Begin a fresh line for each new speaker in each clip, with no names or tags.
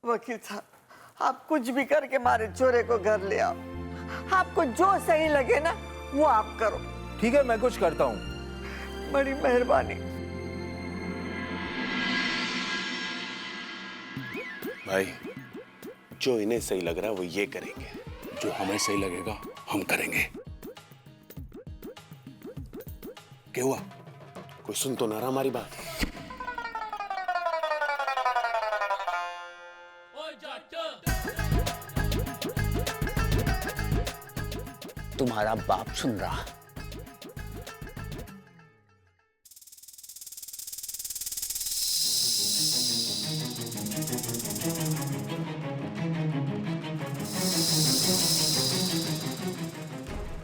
वकील साहब, आप कुछ भी करके मारे चोरे को घर ले आओ। आपको जो सही लगे ना वो आप करो।
ठीक है, मैं कुछ करता हूँ।
बड़ी मेहरबानी।
भाई, जो इन्हें सही लग रहा है वो ये करेंगे,
जो हमें सही लगेगा हम करेंगे। क्या हुआ?
कोई सुन तो ना रहा हमारी बात?
तुम्हारा बाप सुन रहा।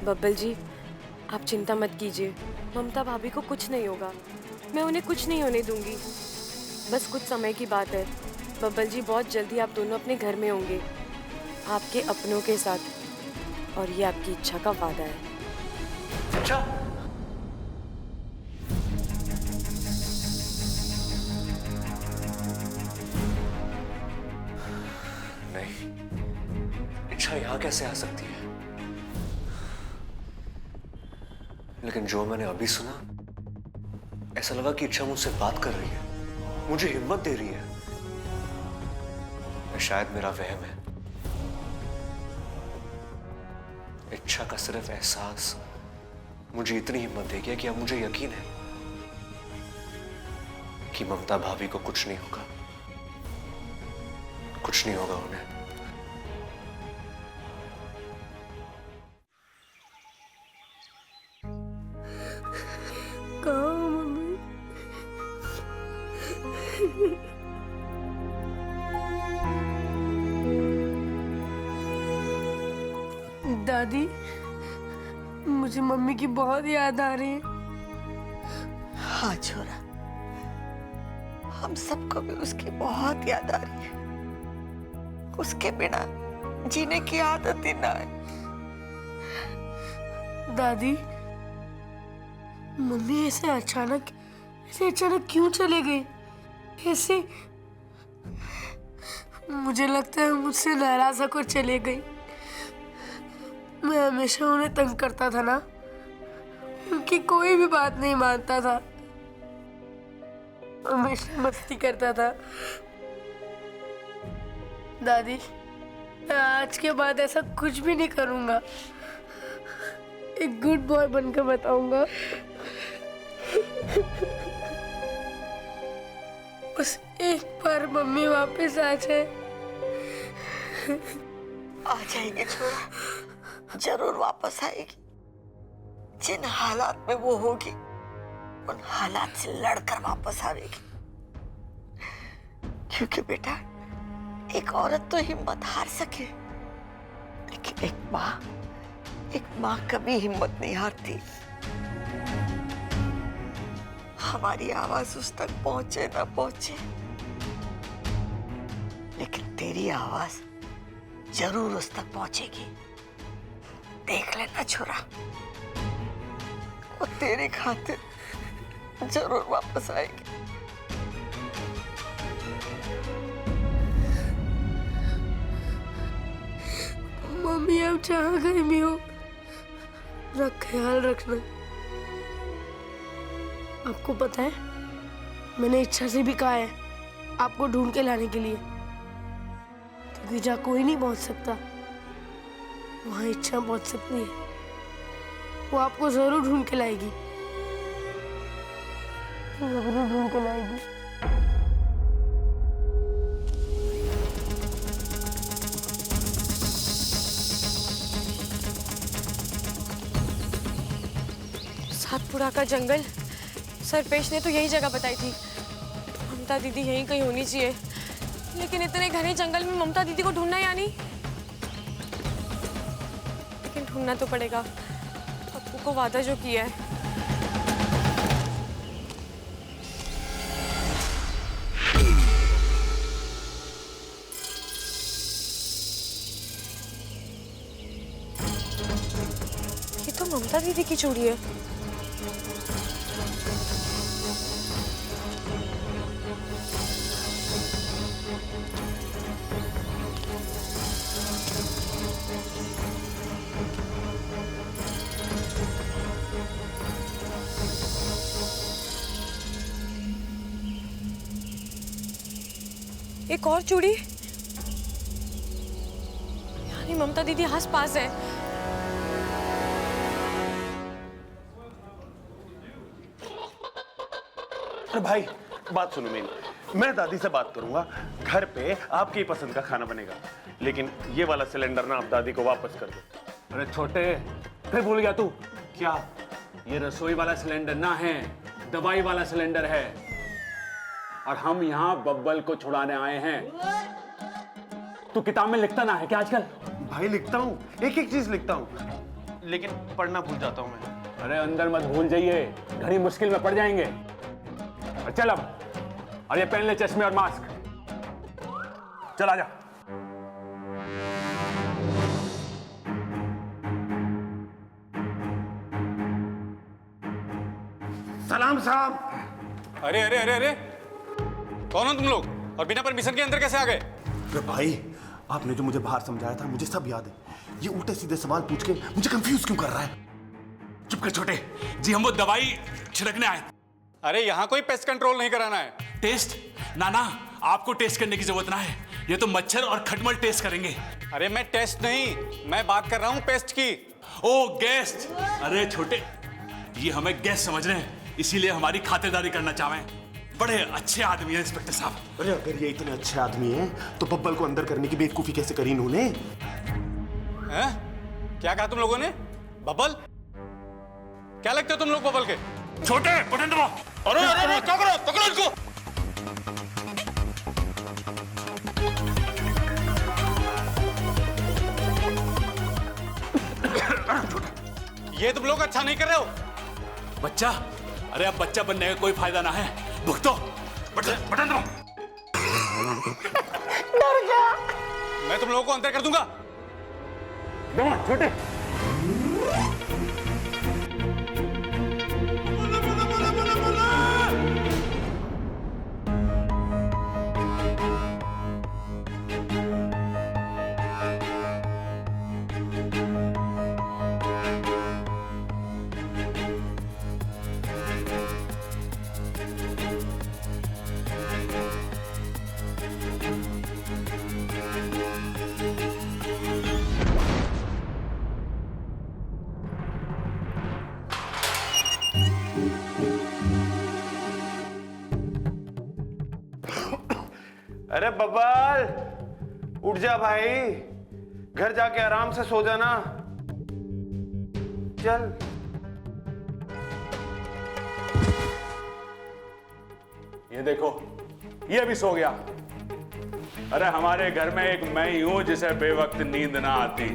बब्बल जी, आप चिंता मत कीजिए, ममता भाभी को कुछ नहीं होगा। मैं उन्हें कुछ नहीं होने दूंगी। बस कुछ समय की बात है। बब्बल जी, बहुत जल्दी आप दोनों अपने घर में होंगे, आपके अपनों के साथ, और ये आपकी इच्छा का वादा है।
अच्छा, नहीं, इच्छा यहां कैसे आ सकती है? लेकिन जो मैंने अभी सुना, ऐसा लगा कि इच्छा मुझसे बात कर रही है, मुझे हिम्मत दे रही है। शायद मेरा वहम है। इच्छा का सिर्फ एहसास मुझे इतनी हिम्मत दे गया कि अब मुझे यकीन है कि ममता भाभी को कुछ नहीं होगा, कुछ नहीं होगा उन्हें।
कहाँ मम्मी?
दादी, मुझे मम्मी की बहुत याद आ रही है।
हाँ छोरा, हम सबको भी उसकी बहुत याद आ रही है। उसके बिना जीने की आदत ही ना है।
दादी, मम्मी ऐसे अचानक क्यों चले गई? ऐसे मुझे लगता है मुझसे नाराज होकर चले गई। मैं हमेशा उन्हें तंग करता था ना, उनकी कोई भी बात नहीं मानता था, हमेशा मस्ती करता था। दादी, मैं आज के बाद ऐसा कुछ भी नहीं करूंगा। एक गुड बॉय बनकर बताऊंगा। बस एक बार मम्मी वापस आ जाए।
आ जाएगी छोरा, जरूर वापस आएगी। जिन हालात में वो होगी, उन हालात से लड़कर वापस आएगी। क्योंकि बेटा, एक औरत तो हिम्मत हार सके, लेकिन एक माँ कभी हिम्मत नहीं हारती। हमारी आवाज उस तक पहुंचे ना पहुंचे, लेकिन तेरी आवाज जरूर उस तक पहुंचेगी। देख लेना छोरा, वो तेरी खातिर जरूर वापस आएगी।
मम्मी, अब जहाँ कहीं भी हो, ख्याल रखना। आपको पता है, मैंने इच्छा से भी कहा है आपको ढूंढ के लाने के लिए, क्योंकि जहाँ कोई नहीं पहुंच सकता, वहां इच्छा पहुंच सकती है। वो आपको जरूर ढूंढ के लाएगी, जरूर ढूंढ के लाएगी।
सातपुरा का जंगल, सरपेश ने तो यही जगह बताई थी। ममता दीदी यहीं कहीं होनी चाहिए, लेकिन इतने घने जंगल में ममता दीदी को ढूंढना यानी, लेकिन ढूंढना तो पड़ेगा। पप्पू को वादा जो किया है। ये तो ममता दीदी की चूड़ी है। एक और चूड़ी। यानी ममता दीदी आस पास है।
अरे भाई बात सुनो मेरी, मैं दादी से बात करूंगा, घर पे आपकी ही पसंद का खाना बनेगा, लेकिन ये वाला सिलेंडर ना आप दादी को वापस कर दो।
अरे छोटे, फिर भूल गया तू?
क्या?
ये रसोई वाला सिलेंडर ना है, दवाई वाला सिलेंडर है। और हम यहाँ बब्बल को छुड़ाने आए हैं। तू किताब में लिखता ना है क्या आजकल?
भाई लिखता हूँ, एक एक चीज लिखता हूँ, लेकिन पढ़ना भूल जाता हूँ मैं।
अरे अंदर मत भूल जाइए, घड़ी मुश्किल में पड़ जाएंगे। और चल अब, और ये पहन ले चश्मे और मास्क। चल आजा।
सलाम साहब।
अरे अरे अरे अरे, कौन हो तुम लोग और बिना परमिशन के अंदर कैसे आ गए?
अरे भाई, आपने जो मुझे बाहर समझाया था मुझे सब याद है। ये उल्टे सीधे सवाल पूछ के मुझे कंफ्यूज क्यों कर रहा है?
चुप कर छोटे जी, हम वो दवाई छिड़कने आए। अरे यहाँ कोई पेस्ट कंट्रोल नहीं कराना है।
टेस्ट? ना ना, आपको टेस्ट करने की जरूरत ना है, ये तो मच्छर और खटमल टेस्ट करेंगे।
अरे मैं टेस्ट नहीं, मैं बात कर रहा हूँ पेस्ट की।
ओ गेस्ट, अरे छोटे, ये हमें गेस्ट समझ रहे हैं, इसीलिए हमारी खातिरदारी करना चाहें। बड़े अच्छे आदमी हैं इंस्पेक्टर साहब।
अरे अगर ये इतने अच्छे आदमी हैं तो बब्बल को अंदर करने की बेवकूफी कैसे करी इन्होंने?
हैं? क्या कहा तुम लोगों ने? बबल? क्या लगते हो तुम लोग बबल के?
छोटे, बटन दबाओ।
अरे अरे अरे, क्या करो? पकड़ो इसको। ये तुम लोग अच्छा नहीं कर रहे हो।
बच्चा, अरे अब बच्चा बनने का कोई फायदा ना है, भुगतो। बटन दबाओ।
मैं तुम लोगों को अंदर कर दूंगा।
छोटे,
अरे बब्बल, उठ जा भाई, घर जाके आराम से सो जाना। चल।
ये देखो, ये भी सो गया। अरे हमारे घर में एक मैं ही हूं जिसे बेवक्त नींद ना आती।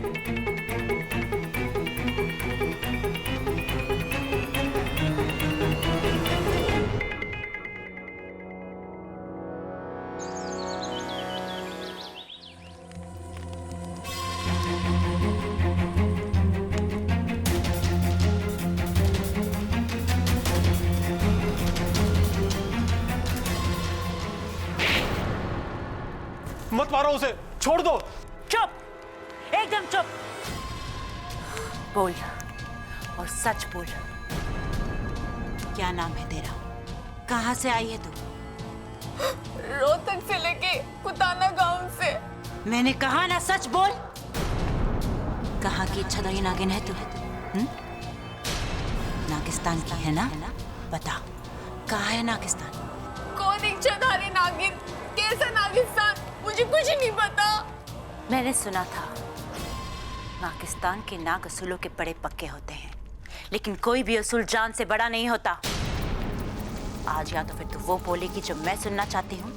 मत मारो उसे, छोड़ दो।
चुप, एकदम चुप। बोल और सच बोल, क्या नाम है तेरा? कहाँ से आई है तू?
रोहतक से लेके कुताना गांव से।
मैंने कहा ना, सच बोल। कहाँ की इच्छाधारी नागिन है तू? नागिस्तान की है ना? बता, कहाँ है नागिस्तान?
कौन इच्छाधारी नागिन? कैसा नागिस्तान? मुझे कुछ नहीं पता।
मैंने सुना था पाकिस्तान के नाग असूलों के बड़े पक्के होते हैं, लेकिन कोई भी असूल जान से बड़ा नहीं होता। आज या तो फिर तू वो बोलेगी जो मैं सुनना चाहती हूँ,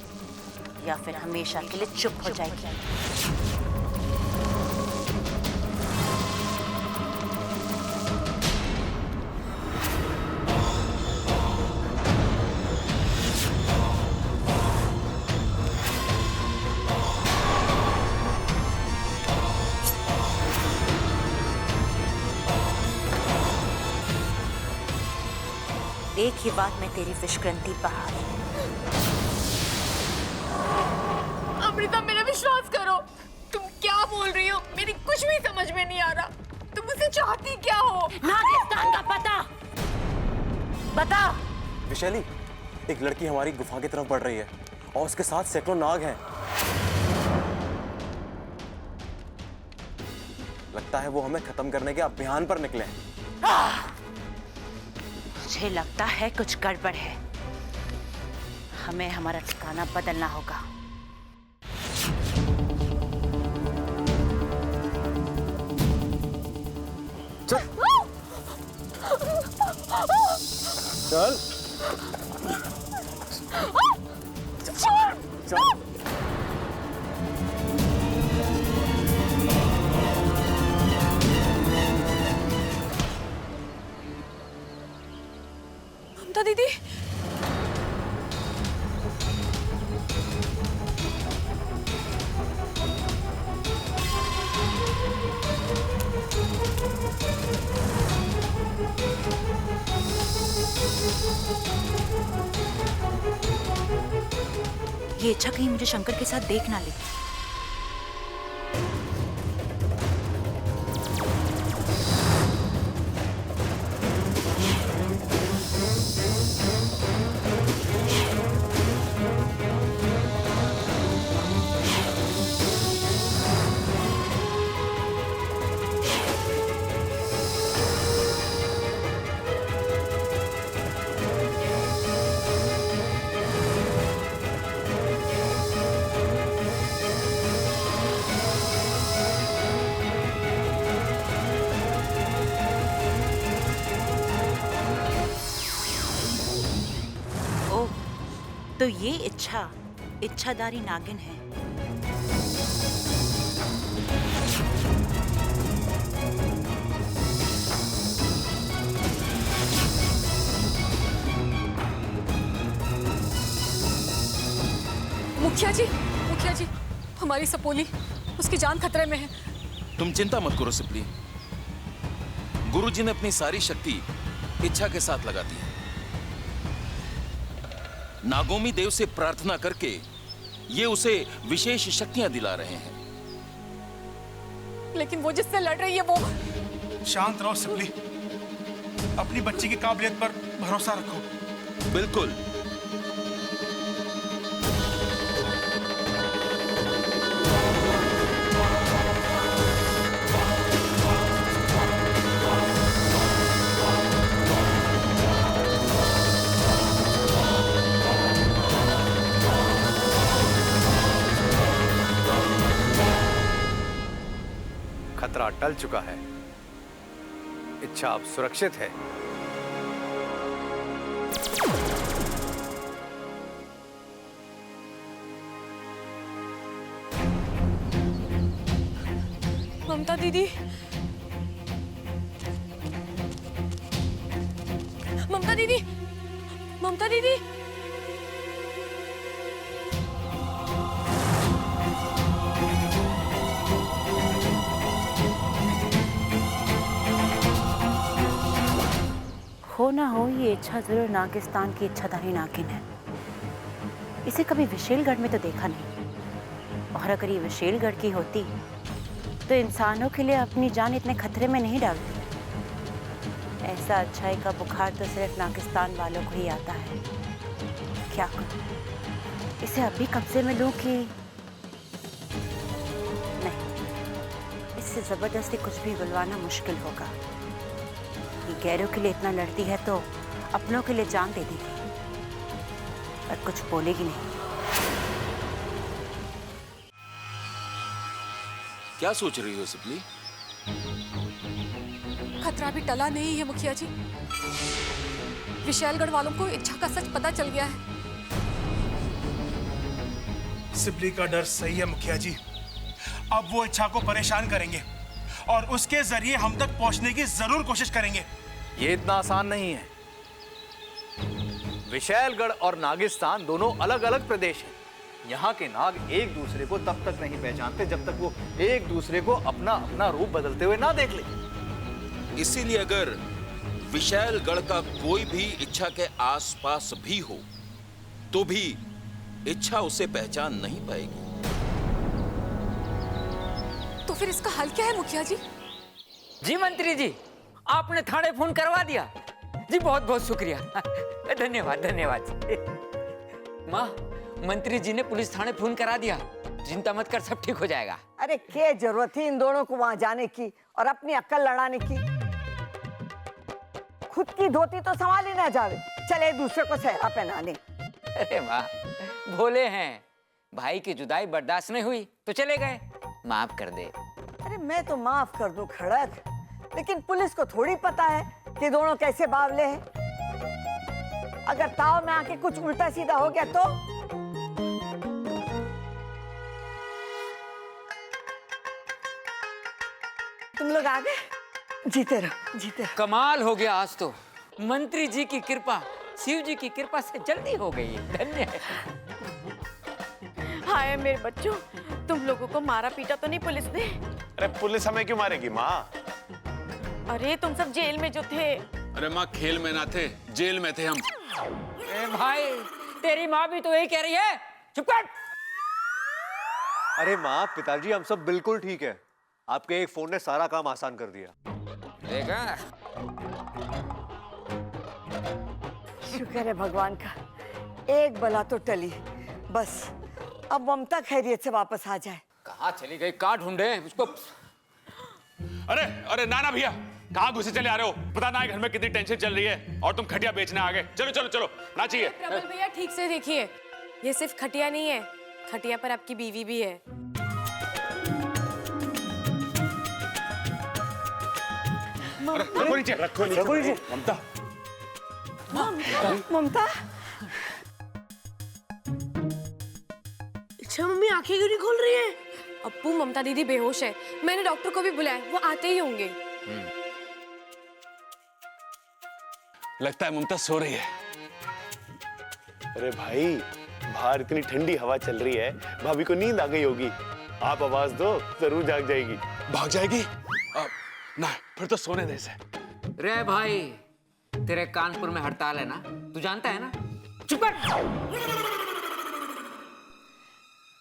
या फिर हमेशा के लिए चुप हो जाएगी। एक ही बात में तेरी विषग्रंथि बहार।
अमृता, मेरा विश्वास करो। तुम क्या बोल रही हो? मेरी कुछ भी समझ में नहीं आ रहा। तुम मुझसे चाहती क्या हो?
नागिस्तान का पता बता।
विशाली, एक लड़की हमारी गुफा की तरफ बढ़ रही है और उसके साथ सैकड़ों नाग हैं। लगता है वो हमें खत्म करने के अभियान पर निकले हैं।
मुझे लगता है कुछ गड़बड़ है। हमें हमारा ठिकाना बदलना होगा।
चल चल चल।
ममता दीदी,
ये इच्छा कहीं मुझे शंकर के साथ देख ना ले। तो ये इच्छाधारी नागिन है।
मुखिया जी, हमारी सपोली, उसकी जान खतरे में है।
तुम चिंता मत करो सिपली। गुरुजी ने अपनी सारी शक्ति इच्छा के साथ लगा दी है। नागोमी देव से प्रार्थना करके ये उसे विशेष शक्तियां दिला रहे हैं।
लेकिन वो जिससे लड़ रही है वो...
शांत रहो सिपली, अपनी बच्ची की काबिलियत पर भरोसा रखो।
बिल्कुल।
खतरा टल चुका है। इच्छा अब सुरक्षित है।
ममता दीदी, ममता दीदी, ममता दीदी,
हो ना हो ये इच्छा जरूर नागिस्तान की इच्छाधारी नागिन है। इसे कभी विशेलगढ़ में तो देखा नहीं, और अगर ये विशेलगढ़ की होती तो इंसानों के लिए अपनी जान इतने खतरे में नहीं डालती। ऐसा अच्छाई का बुखार तो सिर्फ नागिस्तान वालों को ही आता है। क्या करूं, इसे अभी कब्जे में लूं कि नहीं? इससे जबरदस्ती कुछ भी बुलवाना मुश्किल होगा। ये गैरों के लिए इतना लड़ती है तो अपनों के लिए जान दे देगी, पर कुछ बोलेगी नहीं।
क्या सोच रही हो सिपली?
खतरा भी टला नहीं है मुखिया जी। विशालगढ़ वालों को इच्छा का सच पता चल गया है।
सिपली का डर सही है मुखिया जी। अब वो इच्छा को परेशान करेंगे और उसके जरिए हम तक पहुंचने की जरूर कोशिश करेंगे।
ये इतना आसान नहीं है। विशैलगढ़ और नागिस्तान दोनों अलग अलग प्रदेश हैं। यहाँ के नाग एक दूसरे को तब तक नहीं पहचानते जब तक वो एक दूसरे को अपना अपना रूप बदलते हुए ना देख ले।
इसीलिए अगर विशैलगढ़ का कोई भी इच्छा के आसपास भी हो तो भी इच्छा उसे पहचान नहीं पाएगी।
तो फिर इसका हल क्या है मुखिया जी?
जी मंत्री जी, आपने थाने फोन करवा दिया जी। बहुत बहुत शुक्रिया, धन्यवाद धन्यवाद। माँ, मंत्री जी ने पुलिस थाने फोन करा दिया, चिंता मत कर, सब ठीक हो जाएगा।
अरे क्या जरूरत थी इन दोनों को वहां जाने की और अपनी अक्ल लड़ाने की। खुद की धोती तो संभाल ही ना जावे, चले दूसरे को सहरा पहनाने।
अरे वाह, भोले हैं। भाई की जुदाई बर्दाश्त नहीं हुई तो चले गए, माफ कर दे।
अरे मैं तो माफ कर दूं खड़क, लेकिन पुलिस को थोड़ी पता है कि दोनों कैसे बावले हैं। अगर ताव में आके कुछ उल्टा सीधा हो गया तो तुम लोग आ गए। जीते रहो, जीते रहो।
कमाल हो गया आज तो, मंत्री जी की कृपा, शिव जी की कृपा से जल्दी हो गई है, धन्य है।
हाय मेरे बच्चों, तुम लोगों को मारा पीटा तो नहीं पुलिस ने?
अरे पुलिस हमें क्यों मारेगी माँ?
अरे तुम सब जेल में जो थे।
अरे माँ, खेल में ना थे, जेल में थे हम।
ए भाई, तेरी माँ भी तो यही कह रही है, चुप कर।
अरे माँ, पिताजी हम सब बिल्कुल ठीक है। आपके एक फोन ने सारा काम आसान कर दिया।
देखा?
शुक्र है भगवान का, एक बला तो टली। बस अब ममता खैरियत से वापस आ जाए।
कहाँ चली गई, कहाँ ढूंढे उसको?
अरे अरे नाना भैया, कहाँ घुसे चले आ रहे हो? पता ना है घर में कितनी टेंशन चल रही है और तुम खटिया बेचने आ गए। चलो चलो चलो, ना चाहिए।
प्रबल भैया ठीक से देखिए, ये सिर्फ खटिया नहीं है, खटिया पर आपकी बीवी भी है।
रखो नीचे, रखो नीचे। ममता,
ममता,
अच्छा मम्मी आंखें क्यों नहीं खोल रही है?
अप्पू, ममता दीदी बेहोश है, मैंने डॉक्टर को भी बुलाया, वो आते ही होंगे।
लगता है ममता सो रही है।
अरे भाई, बाहर इतनी ठंडी हवा चल रही है, भाभी को नींद आ गई होगी। आप आवाज दो, जरूर जाग जाएगी।
भाग जाएगी? ना, फिर तो सोने दे इसे।
रे भाई, तेरे कानपुर में हड़ताल है ना, तू जानता है ना? चुप कर।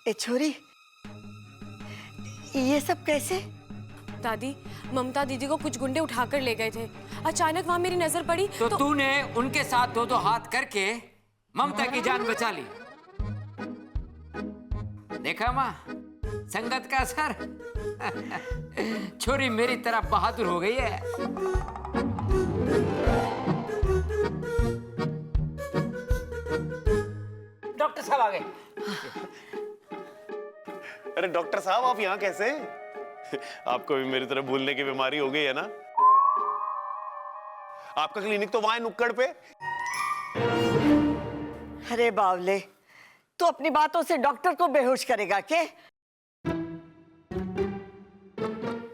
ए छोरी, ये सब कैसे?
दादी, ममता दीदी को कुछ गुंडे उठाकर ले गए थे, अचानक वहां मेरी नजर पड़ी
तो तूने उनके साथ दो हाथ करके ममता की जान बचा ली। देखा माँ, संगत का असर। छोरी मेरी तरह बहादुर हो गई है। डॉक्टर साहब आ गए।
अरे डॉक्टर साहब, आप यहाँ कैसे? आपको भी मेरी तरह भूलने की बीमारी हो गई है ना? आपका क्लिनिक तो वहां है, नुक्कड़ पे।
अरे बावले, तू अपनी बातों से डॉक्टर को बेहोश करेगा क्या?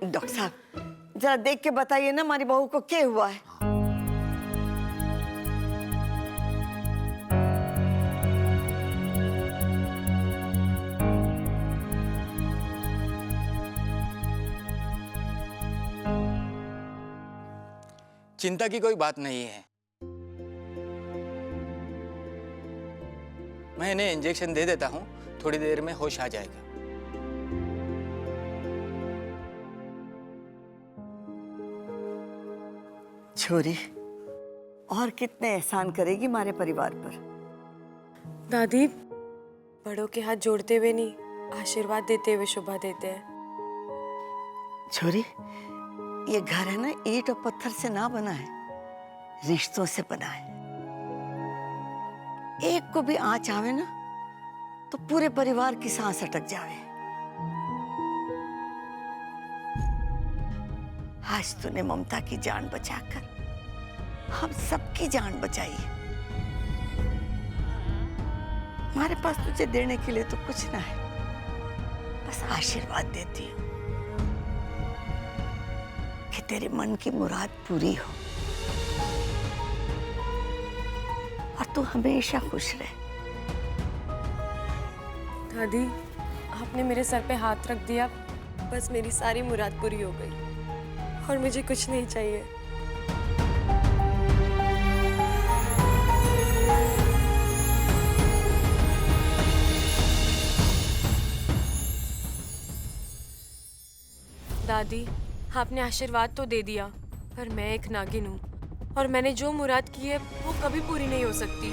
डॉक्टर साहब, जरा देख के बताइए ना, हमारी बहू को क्या हुआ है?
चिंता की कोई बात नहीं है। मैं इन्हें इंजेक्शन दे देता हूं, थोड़ी देर में होश आ जाएगा।
छोरी, और कितने एहसान करेगी हमारे परिवार पर?
दादी, बड़ों के हाथ जोड़ते हुए नहीं, आशीर्वाद देते हुए शोभा देते हैं।
छोरी, ये घर है ना, ईंट और पत्थर से ना बना है, रिश्तों से बना है। एक को भी आंच आवे ना तो पूरे परिवार की सांस अटक जावे। आज तूने ममता की जान बचाकर हम सबकी जान बचाई है। हमारे पास तुझे देने के लिए तो कुछ ना है, बस आशीर्वाद देती हूँ कि तेरे मन की मुराद पूरी हो और तू हमेशा खुश रहे।
दादी, आपने मेरे सर पे हाथ रख दिया, बस मेरी सारी मुराद पूरी हो गई और मुझे कुछ नहीं चाहिए। दादी, आपने आशीर्वाद तो दे दिया, पर मैं एक नागिन हूँ और मैंने जो मुराद की है वो कभी पूरी नहीं हो सकती।